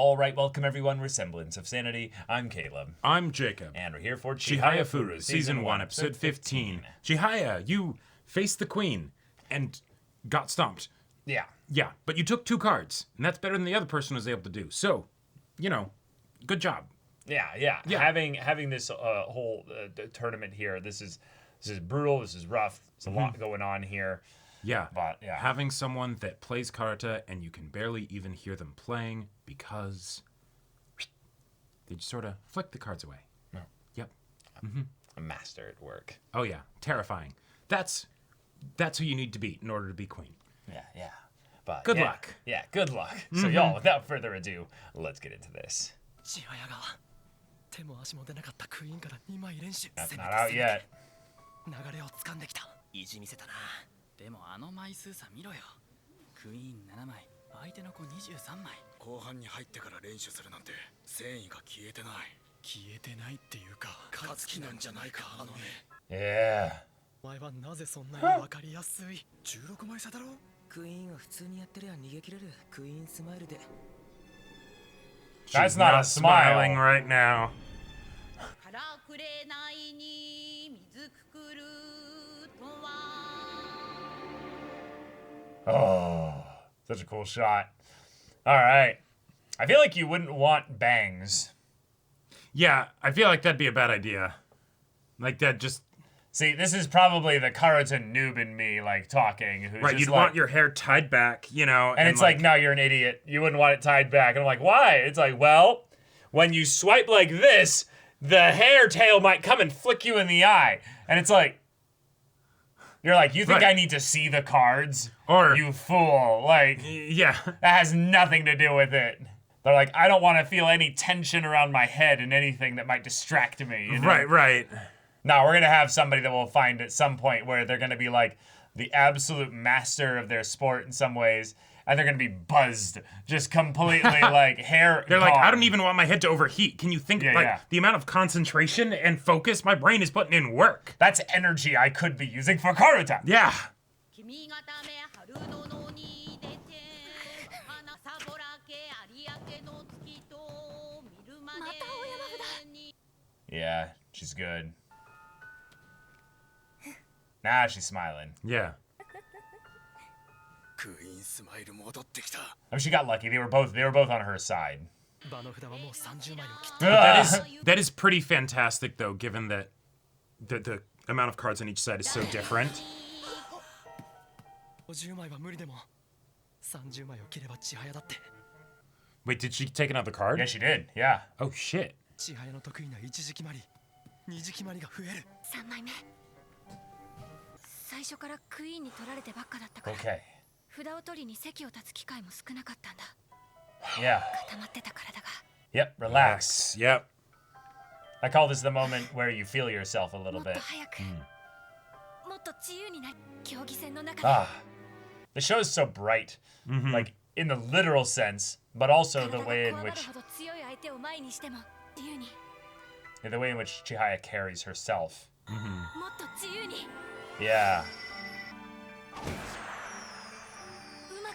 All right, welcome everyone. We're Semblance of Sanity. I'm Caleb. I'm Jacob. And we're here for Chihayafuru, Season 1, Episode 15. Chihaya, you faced the queen and got stomped. Yeah. Yeah, but you took 2 cards, and that's better than the other person was able to do. So, you know, good job. Yeah. Having this whole tournament here, this is brutal. This is rough. There's a lot going on here. Yeah, but yeah, having someone that plays Karuta and you can barely even hear them playing because they just sort of flick the cards away. No. Yep. A master at work. Oh yeah, terrifying. That's who you need to beat in order to be queen. Yeah. But good luck. Yeah, good luck. So y'all, without further ado, let's get into this. That's not out yet. でもあの枚数差見ろよ。クイーン7枚、相手の子23枚。後半に入ってから連取するなんて戦意が消えてない。消えてないっていうか、勝つ気なんじゃないかあの目。Yeah. お前はなぜそんなに分かりやすい？16枚差だろ。クイーンは普通にやってりゃ逃げ切れる。クイーンスマイルで。That's not a smile. Smiling right now. Oh, such a cool shot. All right. I feel like you wouldn't want bangs. Yeah, I feel like that'd be a bad idea. Like that just... See, this is probably the Karuta noob in me, like, talking. Who's right, just you'd like, want your hair tied back, you know. And it's like, no, you're an idiot. You wouldn't want it tied back. And I'm like, why? It's like, well, when you swipe like this, the hair tail might come and flick you in the eye. And it's like... You're like, you think I need to see the cards? Or... You fool. Like, yeah. That has nothing to do with it. They're like, I don't want to feel any tension around my head and anything that might distract me. You know? Right. No, we're going to have somebody that we'll find at some point where they're going to be like the absolute master of their sport in some ways. And they're going to be buzzed. Just completely like hair They're gone. like, I don't even want my head to overheat. Can you think the amount of concentration and focus my brain is putting in work? That's energy I could be using for Karuta. Yeah. Yeah, she's good. Nah, she's smiling. Yeah. I mean, she got lucky. They were both on her side. That is pretty fantastic, though, given that the amount of cards on each side is so different. Wait, did she take another card? Yeah, she did. Yeah. Oh, shit. Okay. Yeah. Yep, relax. Yep. I call this the moment where you feel yourself a little bit. The show is so bright, like in the literal sense, but also the way in which Chihaya carries herself. Yeah.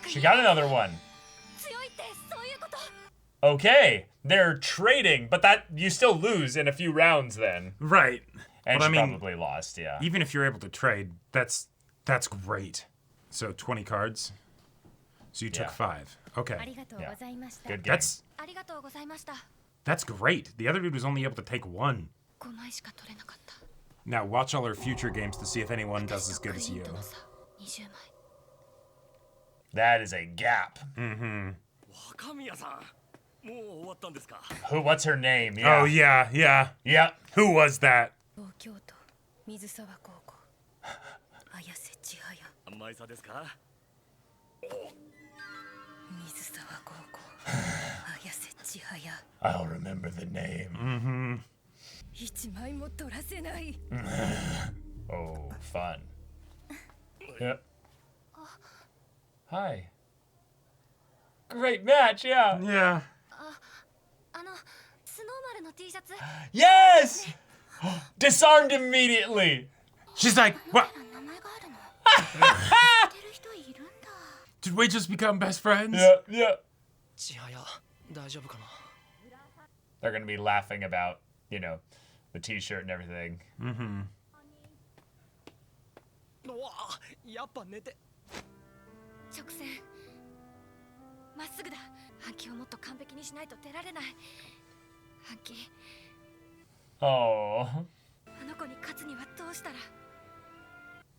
She got another one. Okay, they're trading, but that you still lose in a few rounds then. Right. And but she probably lost, yeah. Even if you're able to trade, that's great. So 20 cards. So you took 5. Okay. Yeah. Good game. That's great. The other dude was only able to take 1. Now watch all her future games to see if anyone does as good as you. That is a gap. Who? What's her name? Yeah. Oh, yeah. Yep. Who was that? I'll remember the name. Oh, fun. Yep. Hi. Great match, yeah. Yeah. Yes! Disarmed immediately. She's like, what? Did we just become best friends? Yeah. 大丈夫かな They're gonna be laughing about, you know, the t-shirt and everything. うわやっぱ寝て直線まっすぐだ。暗記をもっと完璧にしないと出られない。暗記 Oh. あの子に勝つにはどうしたら。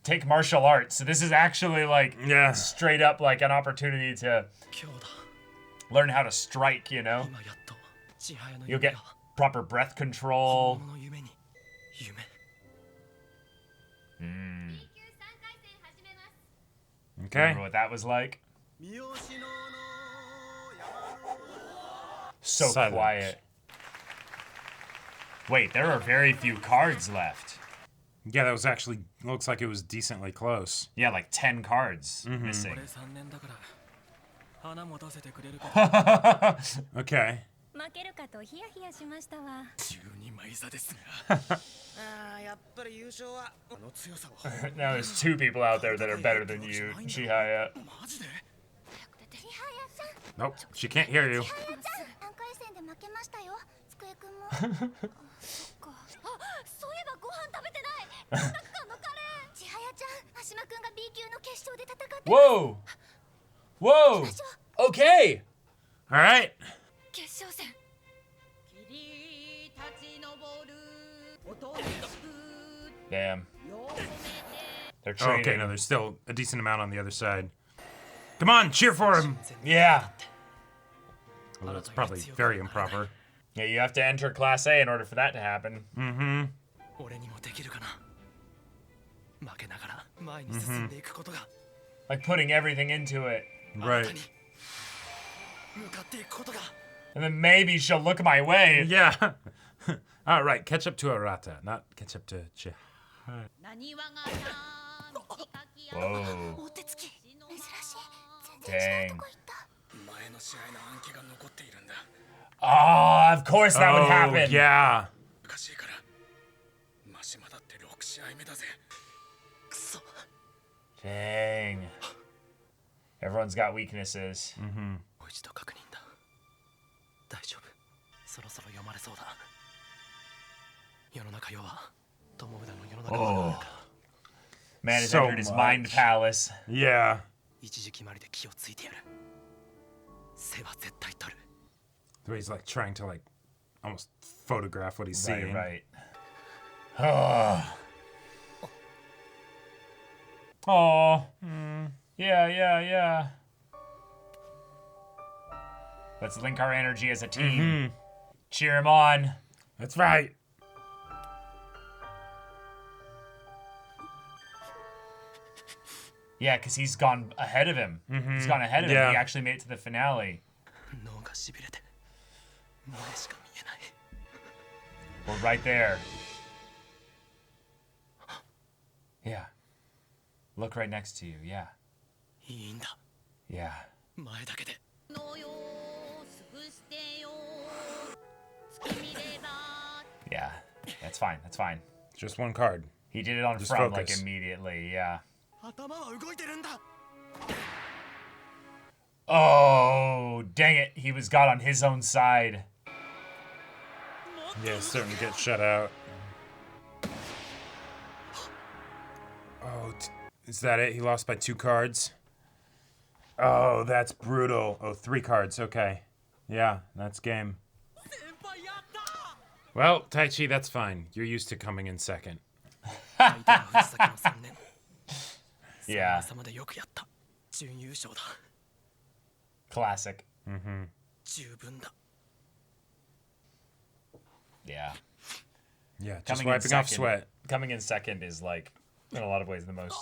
Take martial arts. So this is actually like Yeah. straight up like an opportunity to 今日だ learn how to strike, you know? 今やっと千早の You'll 夢 get が proper breath 本 control. 物の夢に夢 Okay. Remember what that was like? So Silent. quiet. Wait, there are very few cards left. Yeah, that was actually looks like it was decently close. Yeah, like 10 cards missing. 俺3年だから花持たせてくれるか Okay. 負けるかとヒヤヒヤしましたわ。 12枚差ですがあやっぱり優勝はあの強さを Now there's 2 people out there that are better than you, Chihaya. マジで Nope, she can't hear you. 3回戦で負けましたよ。つくえくんも。そっか。あ、そういえばご飯食べてない。連絡官のカレー。千早ちゃん、足間くんが B 級の決勝で戦って。 Whoa! Whoa! Okay! All right. 決勝戦。 Damn. They're Oh, okay, trading. no, there's still a decent amount on the other side. Come on, cheer for him. Yeah. Well, that's probably very improper. Yeah, you have to enter Class A in order for that to happen. 俺にもできるかな負けながら前に進んでいくことが Like putting everything into it. あなたに向かっていくことが And then maybe she'll look my way. Yeah. All right, catch up to Arata, not catch up to Chih. Whoa. お手つき。珍しい。全 Dang. 然違うとこ行った。前の試合の暗記が残っているんだ Oh, of course that would Oh, happen. yeah. 難しいからマシマだって6試合目だぜくそ Dang. Everyone's got weaknesses. もう一度確認だ大丈夫そろそろ読まれそうだ世の中世は友部田の世の中は Oh. Man has So entered his mind much. palace. Yeah. 一時決まりで気をついてやる背は絶対取る Where he's like trying to like almost photograph what he's seeing. Right. Oh. Oh. Yeah. Let's link our energy as a team. Cheer him on. That's right. Yeah, because he's gone ahead of him. He's gone ahead of him. Yeah. He actually made it to the finale. 脳がしびれて前しか見えない We're right there. Yeah. Look right next to you. Yeah. いいんだ Yeah. 前だけで Yeah. That's fine. That's fine. Just one card. He did it on Just front like focus. immediately. Yeah. 頭は動いてるんだ Oh, dang it. He was got on his own side. Yeah, starting to get shut out. Oh, is that it? He lost by 2 cards? Oh, that's brutal. Oh, 3 cards. Okay. Yeah, that's game. Well, Taichi, that's fine. You're used to coming in second. 相手は藤崎の3年 Yeah. 3名様でよくやった準優勝だ Classic. 十分だ Yeah. Yeah, just Coming in wiping off second. sweat. Coming in second is like, in a lot of ways, the most.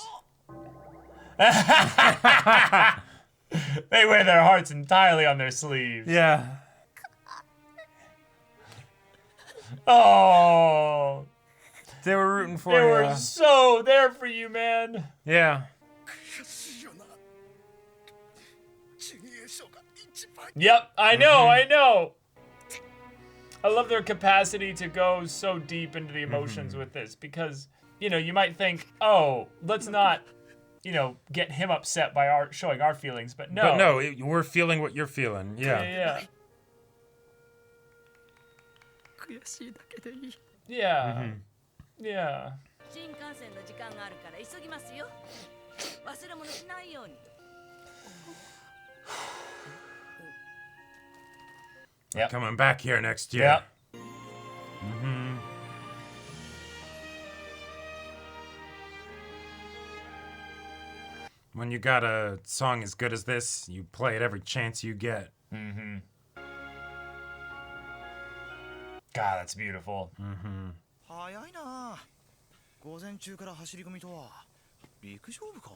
They wear their hearts entirely on their sleeves. Yeah. Oh, They were rooting for they you. were so there for you, man. Yeah. 悔しいよな準優勝が一番 Yep, I know, I know. I love their capacity to go so deep into the emotions with this because, you know, you might think, oh, let's not, you know, get him upset by showing our feelings, but no. But no, we're feeling what you're feeling. Yeah, Yeah. yeah. 悔しいだけでいい。 Yeah. Yeah. 新幹線の時間があるから急ぎますよ。忘れ物しないように。 Yep. Coming back here next year. Yep. When you got a song as good as this, you play it every chance you get. God, that's beautiful. 早いな。午前中から走り込みとは陸上部か？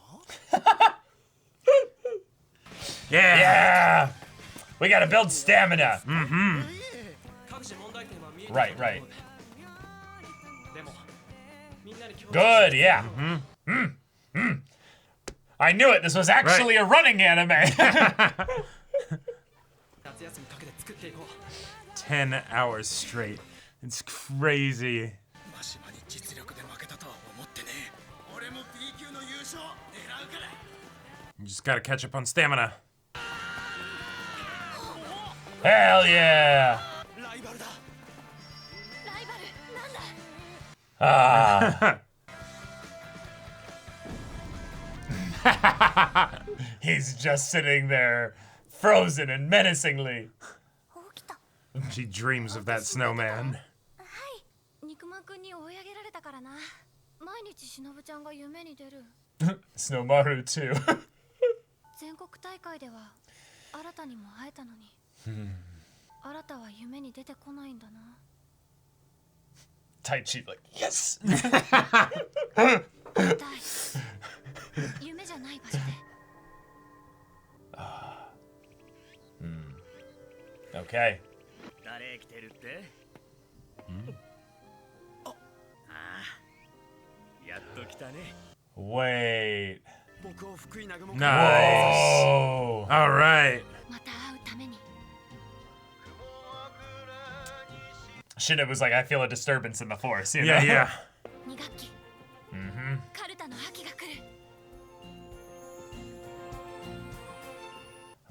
Yeah. Yeah. We gotta build stamina. Right, right. Good, yeah. I knew it. This was actually a running anime. 10 hours straight. It's crazy. マシマに実力で負けたとは思ってね。俺も B 級の優勝狙うから。 You just gotta catch up on stamina. Hell yeah. ライバルだ。ライバルなんだ。 He's just sitting there, frozen and menacingly. 起きた。 She dreams of that snowman. はい。肉まんくんに追い上げられたからな。毎日しのぶちゃんが夢に出る。 Snowmaru too. 全国大会では新たにも会えたのに。新たは夢に出てこないんだな。 Taichi like, yes. 痛い。夢じゃない場所で。 Okay. 誰来てるって？ああ、やっと来たね。 Wait. 僕を福井南雲 Nice. Whoa. All right. また会うために。 Shinobu's was like, I feel a disturbance in the force, you know? Yeah, yeah. 2学期。カルタの秋が来る。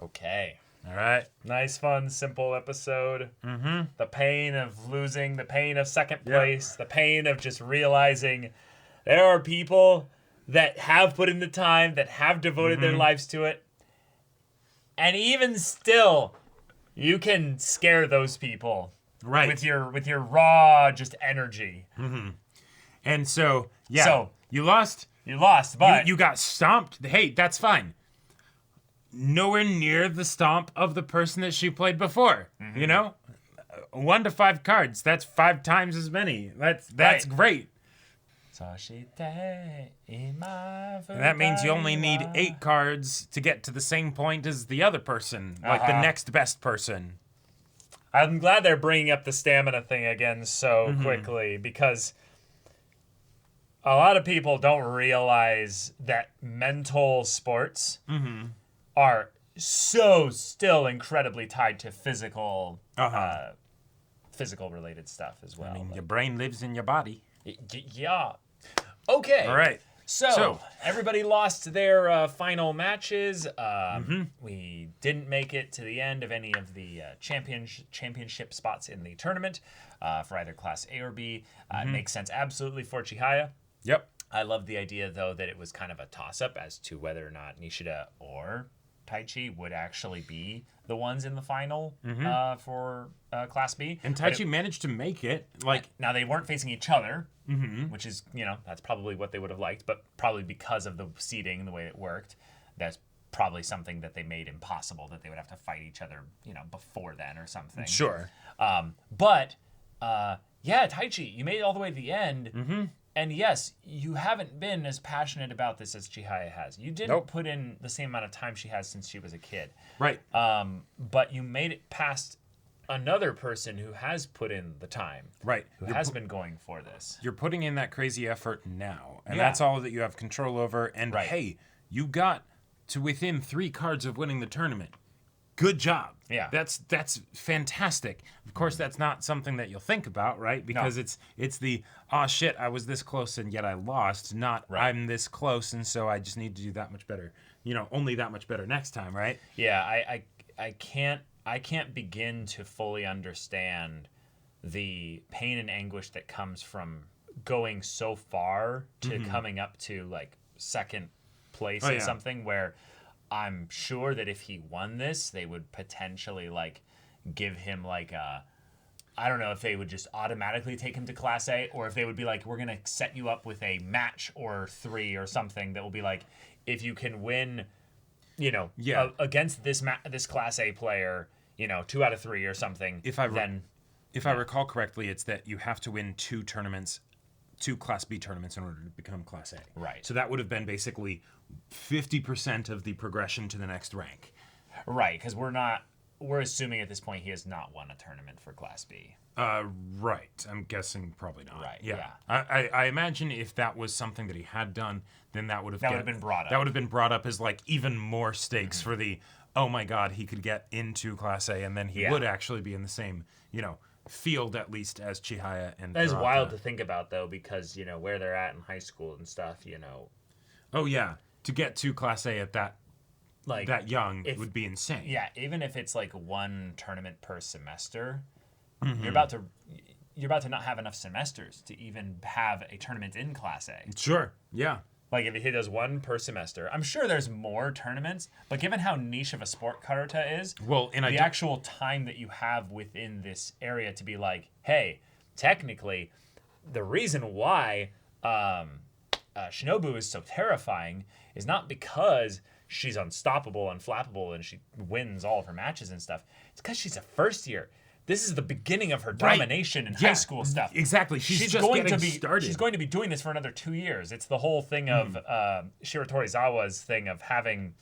Okay. All right. Nice, fun, simple episode. The pain of losing, the pain of second place, the pain of just realizing there are people that have put in the time, that have devoted their lives to it. And even still, you can scare those people. Right. With your raw just energy. And so, yeah. So- you lost. You lost, but You got stomped. Hey, that's fine. Nowhere near the stomp of the person that she played before. You know? 1 to 5 cards. That's 5 times as many. That's Right. great. And And that means you only need 8 cards to get to the same point as the other person. Like the next best person. I'm glad they're bringing up the stamina thing again so quickly, because a lot of people don't realize that mental sports are so still incredibly tied to physical physical related stuff as well. I mean, your brain lives in your body. Yeah. Okay. All right. So everybody lost their final matches. We didn't make it to the end of any of the championship spots in the tournament for either Class A or B. It makes sense absolutely for Chihaya. Yep. I love the idea, though, that it was kind of a toss-up as to whether or not Nishida or Taichi would actually be the ones in the final for Class B. And But Taichi managed to make it. Like, now, they weren't facing each other, which is, that's probably what they would have liked, but probably because of the seeding, the way it worked, that's probably something that they made impossible, that they would have to fight each other, before then or something. sure. But Taichi, you made it all the way to the end. And yes, you haven't been as passionate about this as Chihaya has. You didn't put in the same amount of time she has since she was a kid. Right. But you made it past another person who has put in the time. Right. Who has been going for this. You're putting in that crazy effort now. And Yeah. that's all that you have control over. And Right. hey, you got to within 3 cards of winning the tournament. Good job. Yeah. That's fantastic. Of course, that's not something that you'll think about, right? Because it's the, oh shit, I was this close and yet I lost, not I'm this close and so I just need to do that much better. Only that much better next time, right? Yeah, I can't begin to fully understand the pain and anguish that comes from going so far to coming up to like second place in something where I'm sure that if he won this, they would potentially like give him like a, I don't know if they would just automatically take him to Class A, or if they would be like, we're going to set you up with a match or 3 or something that will be like, if you can win, you know, against this this Class A player, you know, 2 out of 3 or something, If I recall correctly, it's that you have to win 2 Class B tournaments in order to become Class A. Right. So that would have been basically 50% of the progression to the next rank. Right, because we're assuming at this point he has not won a tournament for Class B. Right. I'm guessing probably not. Right, Yeah. I imagine if that was something that he had done, then that would have been brought up. That would have been brought up as like even more stakes for the, oh my God, he could get into Class A, and then he would actually be in the same, you know, field at least as Chihaya and That is Karuta. wild to think about though, because you know where they're at in high school and stuff. You know, Oh yeah, to get to Class A at that like that young would be insane. Yeah, even if it's like 1 tournament per semester, you're about to not have enough semesters to even have a tournament in Class A. Sure. Yeah. Like if he does 1 per semester, I'm sure there's more tournaments, but given how niche of a sport Karuta is, Well, and the actual time that you have within this area to be like, hey, technically, the reason why Shinobu is so terrifying is not because she's unstoppable, unflappable, and she wins all of her matches and stuff. It's because she's a first year. This is the beginning of her domination in high school stuff. Exactly. She's just going getting to be started. She's going to be doing this for another 2 years. It's the whole thing of Shiro Torizawa's thing of having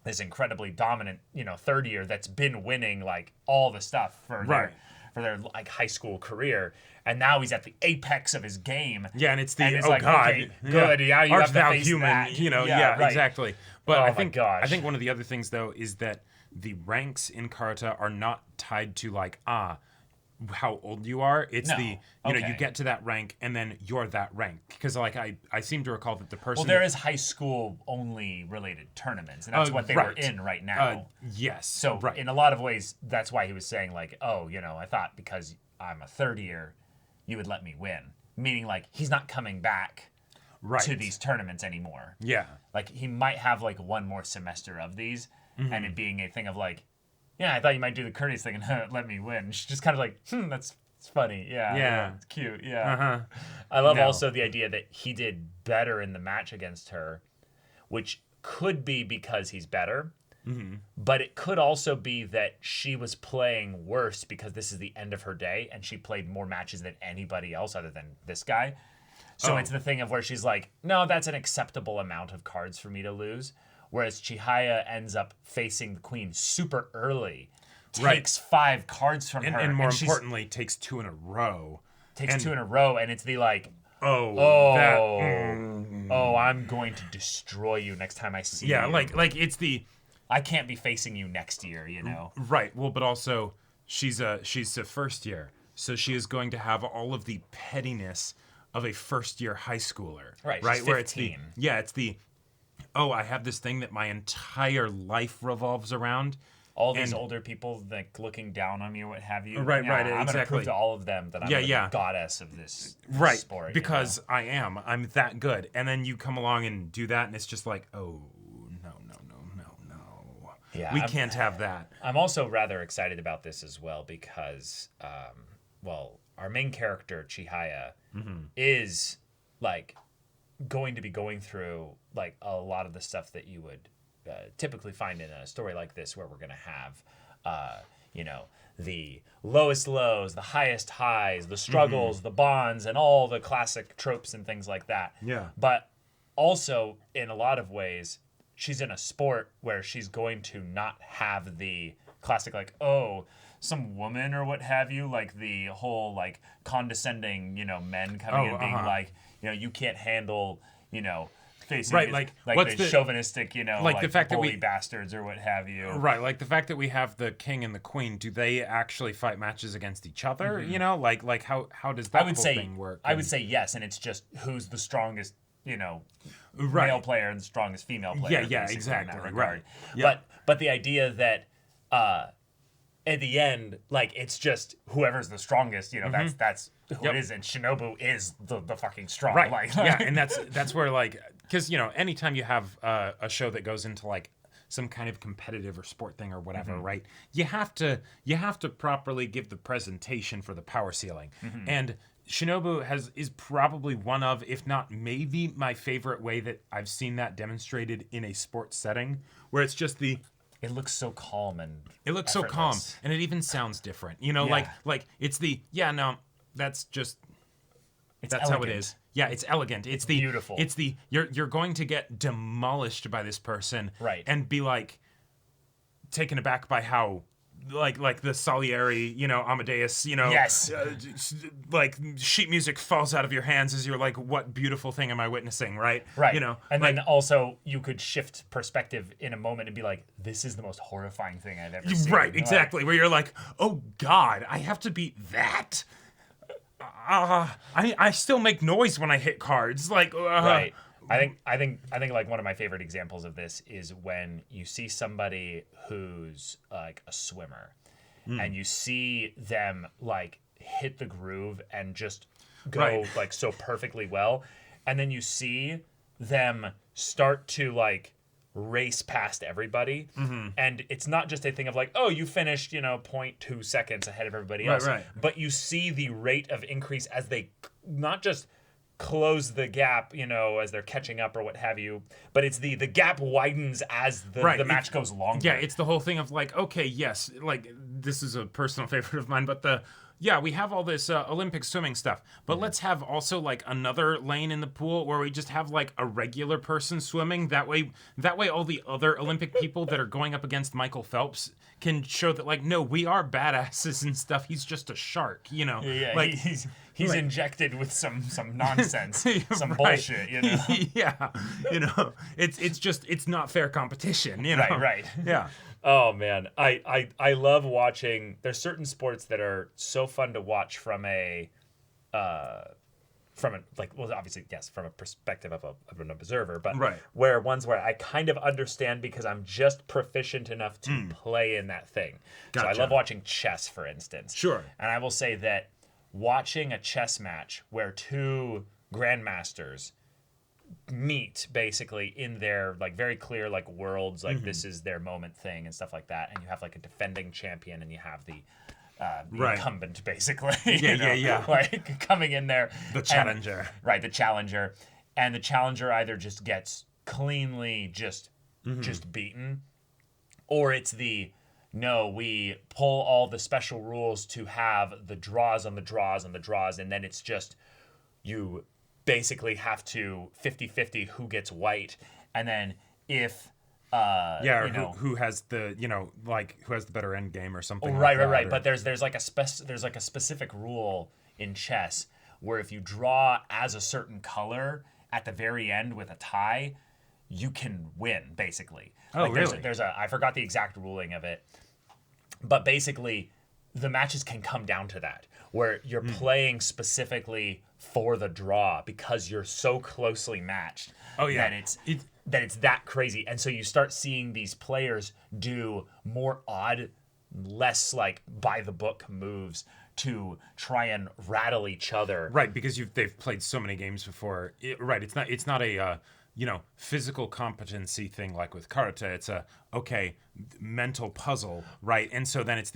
this incredibly dominant, you know, third year that's been winning like all the stuff for their like high school career, and now he's at the apex of his game. Yeah, and it's the and it's like, God, okay, good, you have to face human, that. you know, right. exactly. But Oh I my think gosh. I think one of the other things though is that the ranks in Karuta are not tied to like how old you are. It's No. the you know, you Okay. get to that rank and then you're that rank, because like I seem to recall that the person Well, there is high school only related tournaments, and that's what they were in right now. Yes. So in a lot of ways, that's why he was saying like, oh, you know, I thought because I'm a third year, you would let me win. Meaning like he's not coming back to these tournaments anymore. Yeah. Like he might have like 1 more semester of these, and it being a thing of like, yeah, I thought you might do the courteous thing and let me win. She's just kind of like, that's it's funny. Yeah. It's cute. Yeah. I love also the idea that he did better in the match against her, which could be because he's better. But it could also be that she was playing worse because this is the end of her day and she played more matches than anybody else other than this guy. So it's the thing of where she's like, no, that's an acceptable amount of cards for me to lose. Whereas Chihaya ends up facing the queen super early, takes 5 cards from her. And more importantly, takes 2 in a row. Takes 2 in a row, and it's the like, I'm going to destroy you next time I see you. Yeah, like it's the... I can't be facing you next year, you know? Right. Well, but also she's a first year, so she is going to have all of the pettiness of a first year high schooler. Right. Right. She's Where 15. it's the I have this thing that my entire life revolves around. All these older people like looking down on me or what have you. Right. I'm Exactly. gonna prove to all of them that I'm the goddess of this sport. Because I'm that good, and then you come along and do that, and it's just like, oh no. Yeah, we can't have that. I'm also rather excited about this as well because, our main character Chihaya is like going to be going through like a lot of the stuff that you would typically find in a story like this, where we're gonna have, the lowest lows, the highest highs, the struggles, the bonds, and all the classic tropes and things like that. Yeah. But also, in a lot of ways, she's in a sport where she's going to not have the classic, like, oh, some woman or what have you, like the whole, like, condescending, men coming in being like, you can't handle, facing what's the chauvinistic, like the fact that bully bastards or what have you. Right, like the fact that we have the king and the queen, do they actually fight matches against each other? Like how does that thing work? I would say yes, and it's just who's the strongest, male player and the strongest female player. Yeah, exactly. In that regard. Right. Yeah. But the idea that at the end, like it's just whoever's the strongest, you know, that's who Yep. it is, and Shinobu is the fucking strong. Right. Like, Yeah, and that's where like, because you know, anytime you have a show that goes into like some kind of competitive or sport thing or whatever, right? You have to properly give the presentation for the power ceiling. And Shinobu is probably one of, if not maybe my favorite way that I've seen that demonstrated in a sports setting, where it's just it looks so calm and it looks so calm, effortless. and it even sounds different. You know, Yeah. like it's no, that's just that's elegant. how it is. Yeah, it's elegant. It's the beautiful. It's the you're going to get demolished by this person, Right. And be like taken aback by how like the Salieri, you know, Amadeus, you know, Yes. like sheet music falls out of your hands as you're like, what beautiful thing am I witnessing, right? Right. You know, and like, then also you could shift perspective in a moment and be like, this is the most horrifying thing I've ever seen. right, Like, exactly, where you're like, oh God, I have to beat that. I still make noise when I hit cards, like Right. I think like one of my favorite examples of this is when you see somebody who's like a swimmer and you see them like hit the groove and just go Right. like so perfectly well, and then you see them start to like race past everybody, and it's not just a thing of like, oh, you finished, you know, 0.2 seconds ahead of everybody else, right. but you see the rate of increase as they not just close the gap, you know, as they're catching up or what have you, but it's the gap widens as the match goes longer. Yeah, it's the whole thing of like, okay, yes, like this is a personal favorite of mine, but we have all this Olympic swimming stuff, but let's have also like another lane in the pool where we just have like a regular person swimming. That way all the other Olympic people that are going up against Michael Phelps can show that like, no, we are badasses and stuff. He's just a shark, you know. Yeah, like he's like- injected with some nonsense, some Right. bullshit, you know. Yeah, you know, it's not fair competition, you know. Right. Yeah. Oh man, I love watching. There's certain sports that are so fun to watch from a like, well, obviously yes, from a perspective of an observer, but Right. where ones where I kind of understand because I'm just proficient enough to play in that thing. So I Gotcha. love watching chess, for instance. Sure. And I will say that watching a chess match where two grandmasters meet basically in their like very clear like worlds, like this is their moment thing and stuff like that, and you have like a defending champion and you have the Right. incumbent basically, Yeah. like coming in there, The challenger. the challenger, and the challenger either just gets cleanly just beaten, or it's no, we pull all the special rules to have the draws on the draws on the draws, and then it's just you basically have to 50-50 who gets white, and then if Yeah, you know, who has the, you know, like who has the better end game or something. right. Or- But there's like a specific rule in chess where if you draw as a certain color at the very end with a tie, you can win basically. Oh, like really? There's a I forgot the exact ruling of it, but basically the matches can come down to that where you're playing specifically for the draw because you're so closely matched. Oh, yeah. That it's that crazy. And so you start seeing these players do more odd, less like by the book moves to try and rattle each other. Right, because they've played so many games before. It's not a you know, physical competency thing like with Karuta. It's a mental puzzle, right? And so then it's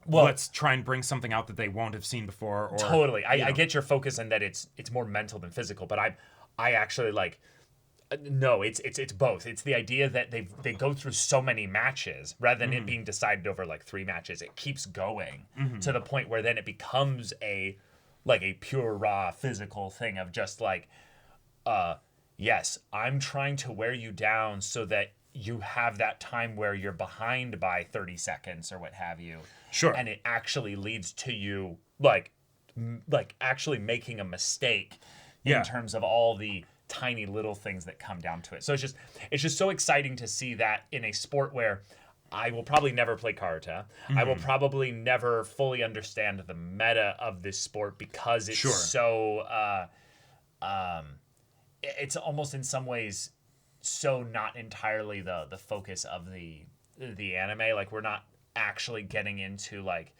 let's try and bring something out that they won't have seen before. Or, Totally. I get your focus in that it's more mental than physical, but I actually like no, it's both. It's the idea that they go through so many matches rather than it being decided over like 3 matches. It keeps going to the point where then it becomes a pure raw physical thing of just like yes, I'm trying to wear you down so that you have that time where you're behind by 30 seconds or what have you. Sure. And it actually leads to you like actually making a mistake in Yeah. terms of all the tiny little things that come down to it. So it's just so exciting to see that in a sport where I will probably never play Karuta. I will probably never fully understand the meta of this sport because it's so it's almost in some ways so not entirely the focus of the anime. Like we're not actually getting into like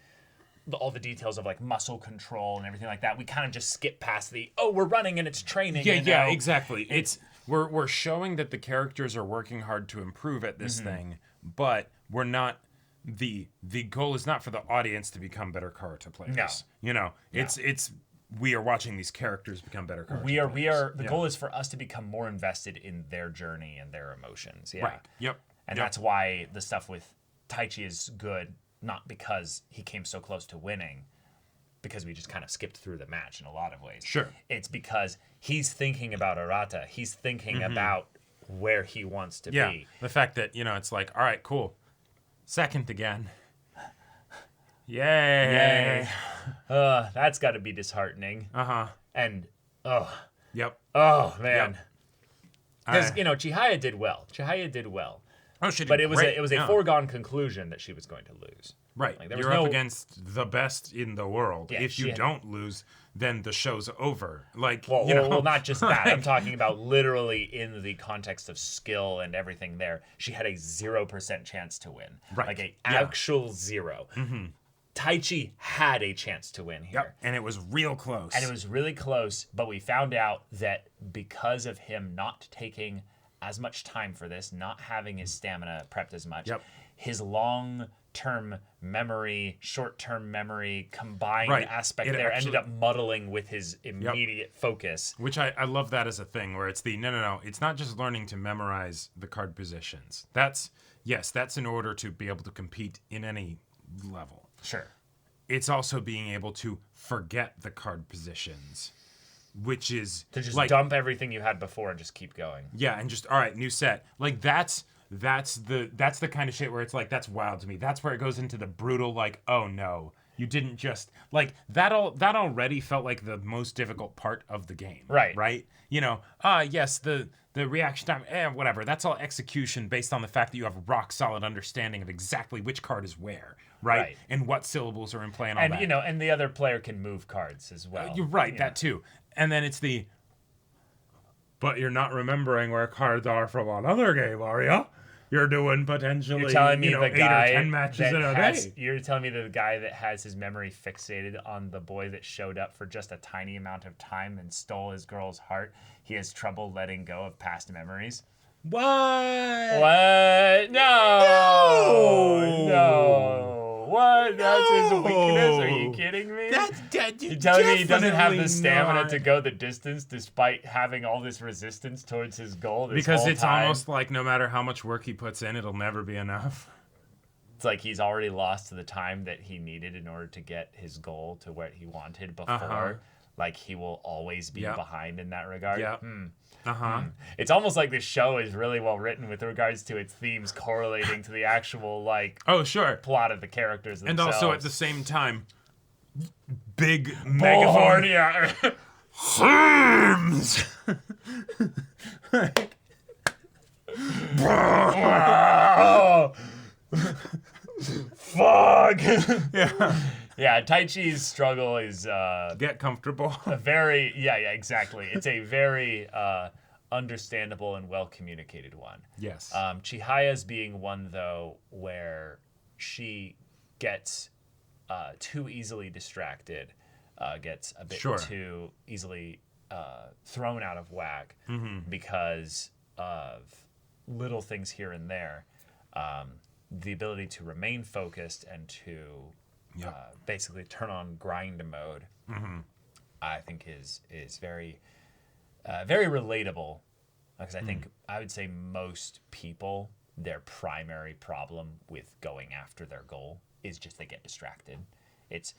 all the details of like muscle control and everything like that. We kind of just skip past we're running and it's training. Yeah, exactly. It's we're showing that the characters are working hard to improve at this thing, but we're not. The goal is not for the audience to become better Karuta players. No. You know, it's we are watching these characters become better Karuta We are. The goal is for us to become more invested in their journey and their emotions. Yeah. Right. Yep. And that's why the stuff with Taichi is good, not because he came so close to winning, because we just kind of skipped through the match in a lot of ways. Sure. It's because he's thinking about Arata. He's thinking about where he wants to be. The fact that, you know, it's like, all right, cool. Second again. Yay. That's got to be disheartening. And, Yep. oh, man. Yep. Because, you know, Chihaya did well. Oh, she did But it great. was a foregone conclusion that she was going to lose. Right. Like, there was You're no- up against the best in the world. Yeah, if she you had- don't lose, then the show's over. Like, Well, you know, well, not just that. I'm talking about literally in the context of skill and everything there. She had a 0% chance to win. Right. Like a Yeah. actual 0. Taichi had a chance to win here. Yep. And it was real close. And it was really close, but we found out that because of him not taking as much time for this, not having his stamina prepped as much, Yep. his long-term memory, short-term memory combined Right. aspect It there actually- ended up muddling with his immediate focus. Which I love that as a thing where it's the no. It's not just learning to memorize the card positions. That's in order to be able to compete in any level. Sure. It's also being able to forget the card positions, which is To just like, dump everything you had before and just keep going. yeah, and just all right, new set. Like that's the kind of shit where it's like that's wild to me. That's where it goes into the brutal like, oh no, you didn't just like that already felt like the most difficult part of the game. Right? You know, yes, the reaction time, whatever. That's all execution based on the fact that you have a rock solid understanding of exactly which card is where, right? And what syllables are in play and all And that. you know, and the other player can move cards as well. You're right, that too. And then it's but you're not remembering where cards are from another game, are you? You're doing potentially, You're telling me you know, the 8 guy or 10 matches that in a has, day. You're telling me the guy that has his memory fixated on the boy that showed up for just a tiny amount of time and stole his girl's heart, he has trouble letting go of past memories? What? What? No. What? That's his weakness? Are you kidding me? You're telling me he doesn't have the stamina to go the distance despite having all this resistance towards his goal this Because whole it's time? almost like no matter how much work he puts in, it'll never be enough. It's like he's already lost to the time that he needed in order to get his goal to where he wanted before. Like he will always be behind in that regard. Yeah. It's almost like this show is really well written with regards to its themes correlating to the actual Oh, sure. plot of the characters And themselves. also at the same time, big Bullhorn, megaphone yeah. themes. Oh. Fuck. Yeah, Taichi's struggle is Get comfortable. a very exactly. It's a very understandable and well communicated one. Yes. Chihaya's being one though where she gets too easily distracted, gets a bit too easily thrown out of whack because of little things here and there. The ability to remain focused and to basically turn on grind mode, I think is very very relatable, because I think I would say most people, their primary problem with going after their goal is just they get distracted. It's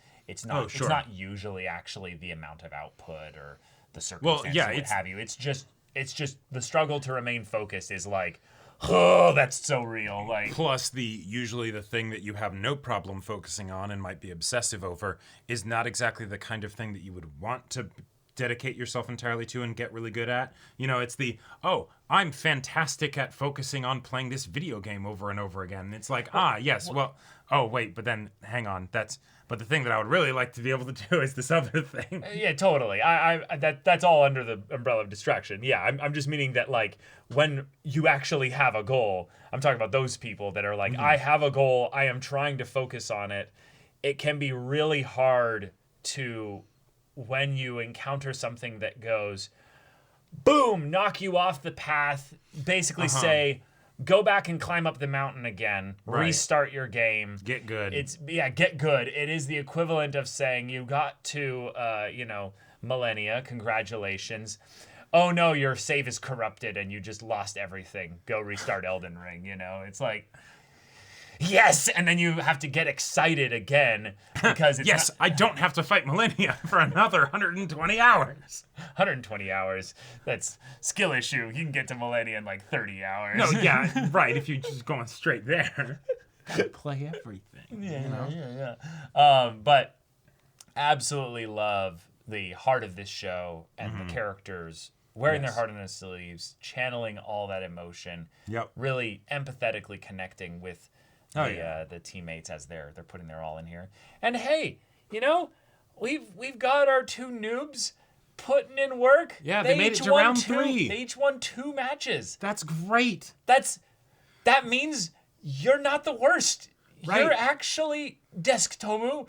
not it's not usually actually the amount of output or the circumstances or what have you. It's just the struggle to remain focused is like, oh, that's so real. Like, plus usually the thing that you have no problem focusing on and might be obsessive over is not exactly the kind of thing that you would want to dedicate yourself entirely to and get really good at. You know, it's I'm fantastic at focusing on playing this video game over and over again. And it's like, yes, well, oh wait, but then hang on, but But the thing that I would really like to be able to do is this other thing. Yeah, totally. That's all under the umbrella of distraction. Yeah, I'm just meaning that like when you actually have a goal, I'm talking about those people that are like, I have a goal, I am trying to focus on it. It can be really hard to, when you encounter something that goes, boom, knock you off the path, basically say, go back and climb up the mountain again, restart your game. Get good. Get good. It is the equivalent of saying you got to, millennia, congratulations. Oh no, your save is corrupted and you just lost everything. Go restart Elden Ring, It's like, yes, and then you have to get excited again because it's yes, I don't have to fight Millennia for another 120 hours. 120 hours. That's skill issue. You can get to Millennia in like 30 hours. No, yeah, right. If you're just going straight there, play everything. Yeah. But absolutely love the heart of this show and the characters wearing their heart on their sleeves, channeling all that emotion. Yep. Really empathetically connecting with the teammates as they're putting their all in here. And hey, we've got our two noobs putting in work. Yeah, they made it to round 3. They each won 2 matches. That's great. That means you're not the worst. Right. You're actually Tomu.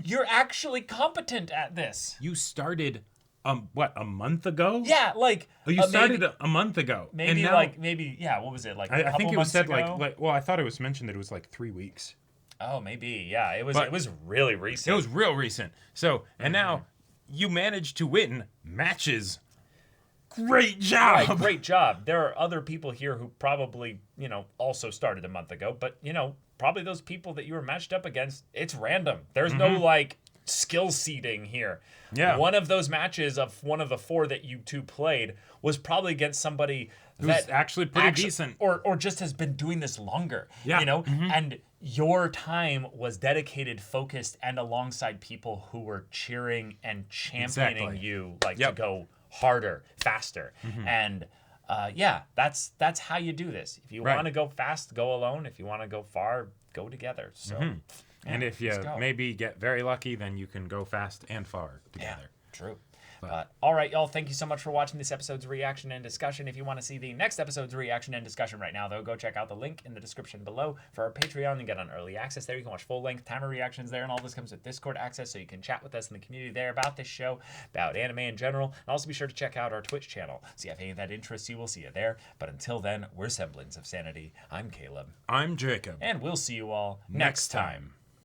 You're actually competent at this. You started a month ago? Yeah, like you started a month ago. Maybe and now, what was it like? I think it was said ago? well, I thought it was mentioned that it was like 3 weeks. Oh, maybe. Yeah, it was really recent. It was real recent. So, and now you managed to win matches. Great job. Right, great job. There are other people here who probably, also started a month ago, but probably those people that you were matched up against, it's random. There's no like skill seeding here. Yeah. One of those matches of one of the 4 that you two played was probably against somebody who's actually pretty decent. Or just has been doing this longer. Yeah. And your time was dedicated, focused, and alongside people who were cheering and championing you to go harder, faster. And that's how you do this. If you want to go fast, go alone. If you want to go far, go together. So and if you maybe get very lucky, then you can go fast and far together. Yeah, true. All right, y'all. Thank you so much for watching this episode's reaction and discussion. If you want to see the next episode's reaction and discussion right now, though, go check out the link in the description below for our Patreon and get on early access there. You can watch full-length timer reactions there, and all this comes with Discord access, so you can chat with us in the community there about this show, about anime in general. And also be sure to check out our Twitch channel. See if any of that interests you. We'll see you there. But until then, we're Semblance of Sanity. I'm Caleb. I'm Jacob. And we'll see you all next time.